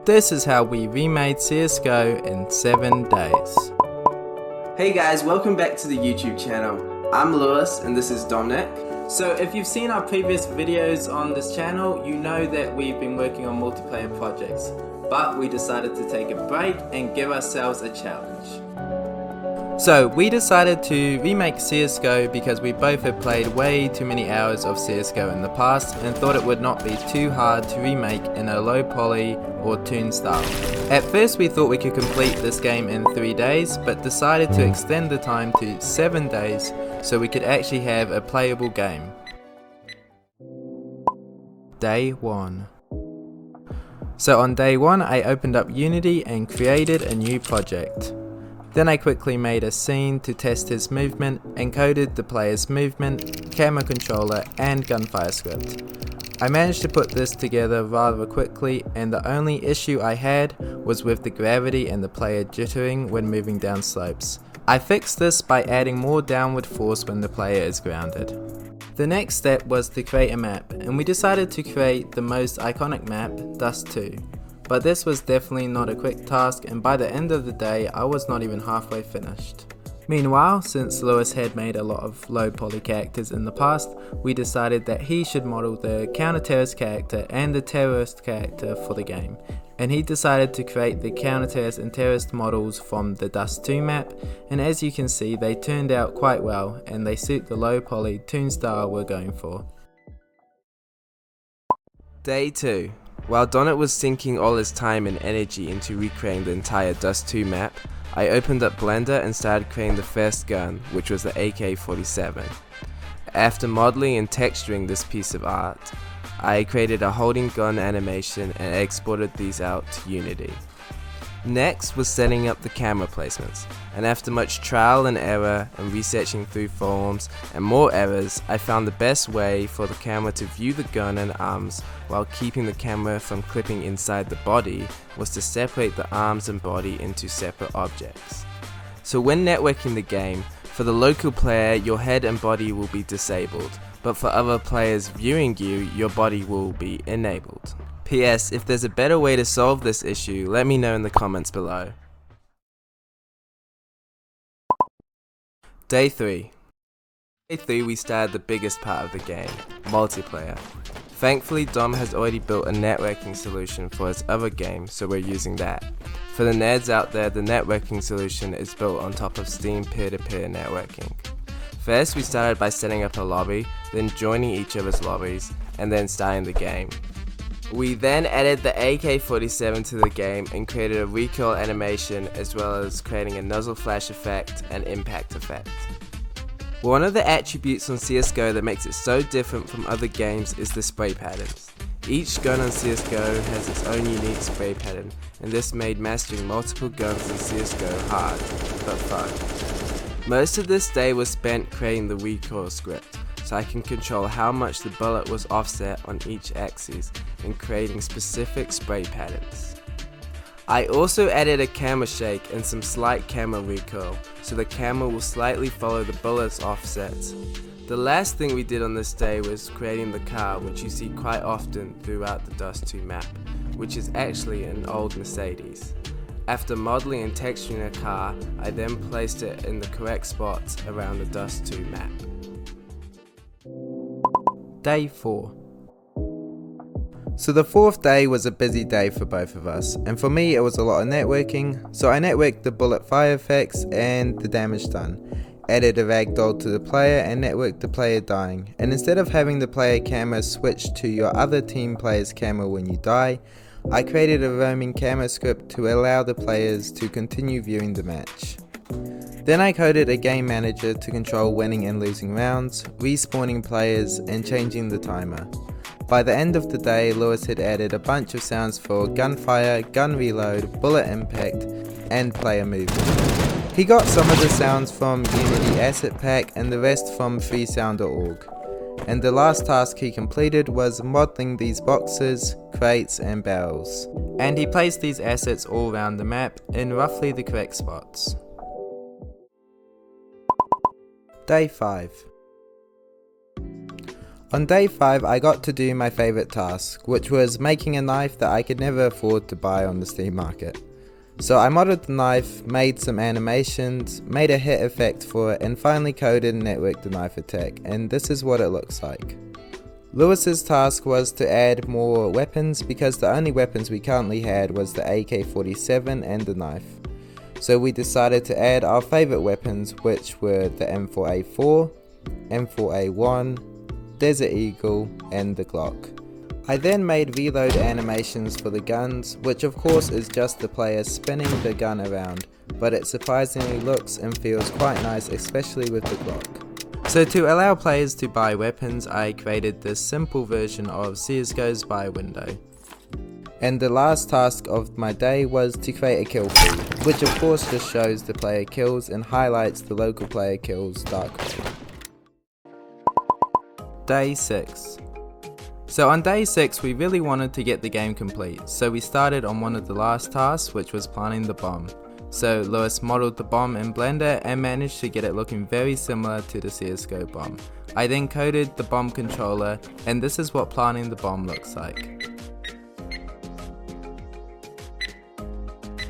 This is how we remade CSGO in 7 days. Hey guys, welcome back to the YouTube channel. I'm Lewis and this is Dominic. So if you've seen our previous videos on this channel, you know that we've been working on multiplayer projects, but we decided to take a break and give ourselves a challenge. So we decided to remake CSGO because we both had played way too many hours of CSGO in the past and thought it would not be too hard to remake in a low poly or toon style. At first we thought we could complete this game in 3 days, but decided to extend the time to 7 days so we could actually have a playable game. Day 1. So on day 1 I opened up Unity and created a new project. Then I quickly made a scene to test his movement, encoded the player's movement, camera controller and gunfire script. I managed to put this together rather quickly, and the only issue I had was with the gravity and the player jittering when moving down slopes. I fixed this by adding more downward force when the player is grounded. The next step was to create a map, and we decided to create the most iconic map, Dust 2. But this was definitely not a quick task, and by the end of the day I was not even halfway finished. Meanwhile, since Lewis had made a lot of low poly characters in the past, we decided that he should model the counter-terrorist character and the terrorist character for the game. And he decided to create the counter-terrorist and terrorist models from the Dust 2 map, and as you can see they turned out quite well and they suit the low poly toon style we're going for. Day 2. While Donut was sinking all his time and energy into recreating the entire Dust 2 map, I opened up Blender and started creating the first gun, which was the AK-47. After modeling and texturing this piece of art, I created a holding gun animation and exported these out to Unity. Next was setting up the camera placements, and after much trial and error and researching through forums and more errors, I found the best way for the camera to view the gun and arms while keeping the camera from clipping inside the body was to separate the arms and body into separate objects. So when networking the game, for the local player your head and body will be disabled, but for other players viewing you, your body will be enabled. PS, if there's a better way to solve this issue, let me know in the comments below. Day 3. Day 3 we started the biggest part of the game, multiplayer. Thankfully Dom has already built a networking solution for his other game, so we're using that. For the nerds out there, the networking solution is built on top of Steam peer-to-peer networking. First we started by setting up a lobby, then joining each other's lobbies, and then starting the game. We then added the AK-47 to the game and created a recoil animation as well as creating a nozzle flash effect and impact effect. One of the attributes on CSGO that makes it so different from other games is the spray patterns. Each gun on CSGO has its own unique spray pattern, and this made mastering multiple guns in CSGO hard, but fun. Most of this day was spent creating the recoil script, so I can control how much the bullet was offset on each axis and creating specific spray patterns. I also added a camera shake and some slight camera recoil, so the camera will slightly follow the bullet's offsets. The last thing we did on this day was creating the car, which you see quite often throughout the Dust 2 map, which is actually an old Mercedes. After modeling and texturing a car, I then placed it in the correct spots around the Dust 2 map. Day 4. So the 4th day was a busy day for both of us, and for me it was a lot of networking, so I networked the bullet fire effects and the damage done, added a ragdoll to the player and networked the player dying, and instead of having the player camera switch to your other team player's camera when you die, I created a roaming camera script to allow the players to continue viewing the match. Then I coded a game manager to control winning and losing rounds, respawning players and changing the timer. By the end of the day, Lewis had added a bunch of sounds for gunfire, gun reload, bullet impact and player movement. He got some of the sounds from Unity Asset Pack and the rest from freesound.org. And the last task he completed was modeling these boxes, crates and barrels. And he placed these assets all around the map in roughly the correct spots. Day 5. On day 5 I got to do my favourite task, which was making a knife that I could never afford to buy on the Steam market. So I modded the knife, made some animations, made a hit effect for it, and finally coded and networked the knife attack, and this is what it looks like. Lewis's task was to add more weapons because the only weapons we currently had was the AK-47 and the knife. So we decided to add our favourite weapons, which were the M4A4, M4A1, Desert Eagle and the Glock. I then made reload animations for the guns, which of course is just the player spinning the gun around, but it surprisingly looks and feels quite nice, especially with the Glock. So to allow players to buy weapons, I created this simple version of CSGO's buy window. And the last task of my day was to create a kill feed, which of course just shows the player kills and highlights the local player kills dark red. Day 6. So on day 6 we really wanted to get the game complete, so we started on one of the last tasks, which was planting the bomb. So Lewis modelled the bomb in Blender and managed to get it looking very similar to the CSGO bomb. I then coded the bomb controller, and this is what planting the bomb looks like.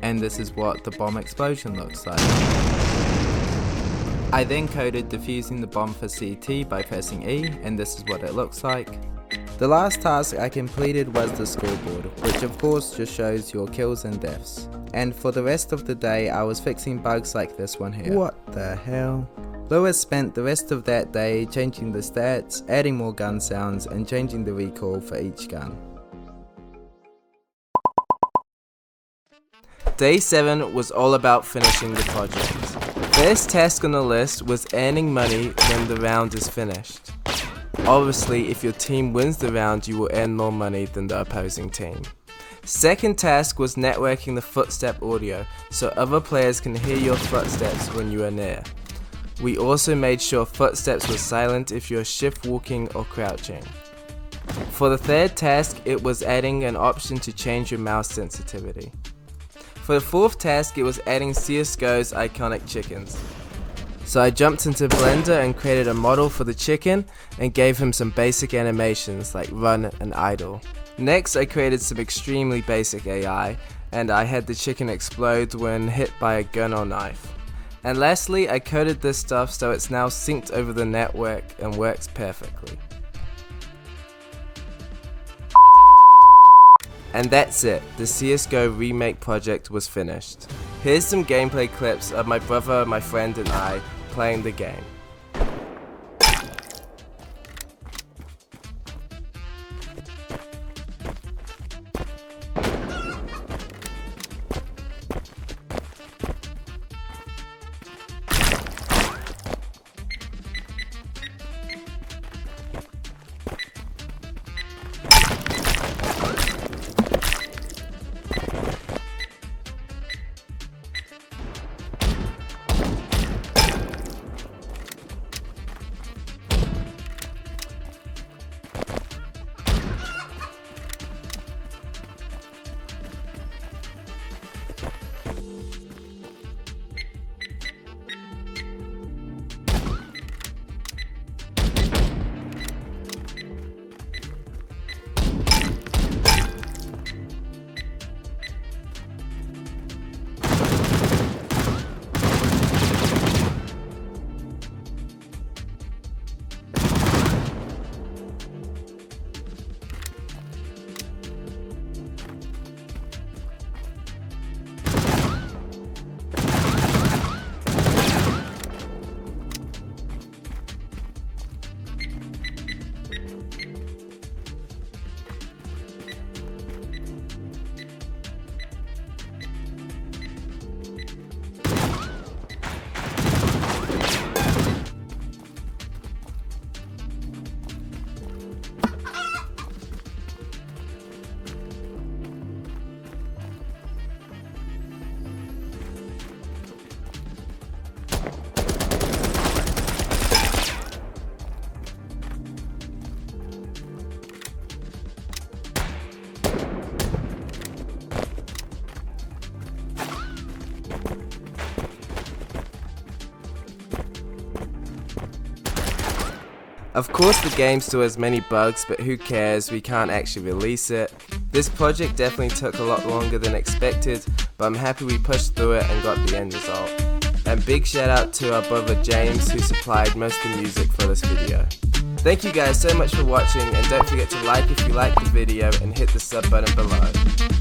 And this is what the bomb explosion looks like. I then coded defusing the bomb for CT by pressing E, and this is what it looks like. The last task I completed was the scoreboard, which of course just shows your kills and deaths. And for the rest of the day I was fixing bugs like this one here. What the hell? Lewis spent the rest of that day changing the stats, adding more gun sounds, and changing the recoil for each gun. Day 7 was all about finishing the project. First task on the list was earning money when the round is finished. Obviously, if your team wins the round, you will earn more money than the opposing team. Second task was networking the footstep audio, so other players can hear your footsteps when you are near. We also made sure footsteps were silent if you're shift walking or crouching. For the third task, it was adding an option to change your mouse sensitivity. For the fourth task, it was adding CSGO's iconic chickens. So I jumped into Blender and created a model for the chicken and gave him some basic animations like run and idle. Next, I created some extremely basic AI, and I had the chicken explode when hit by a gun or knife. And lastly, I coded this stuff so it's now synced over the network and works perfectly. And that's it, the CSGO remake project was finished. Here's some gameplay clips of my brother, my friend and I playing the game. Of course the game still has many bugs, but who cares, we can't actually release it. This project definitely took a lot longer than expected, but I'm happy we pushed through it and got the end result. And big shout out to our brother James who supplied most of the music for this video. Thank you guys so much for watching, and don't forget to like if you liked the video and hit the sub button below.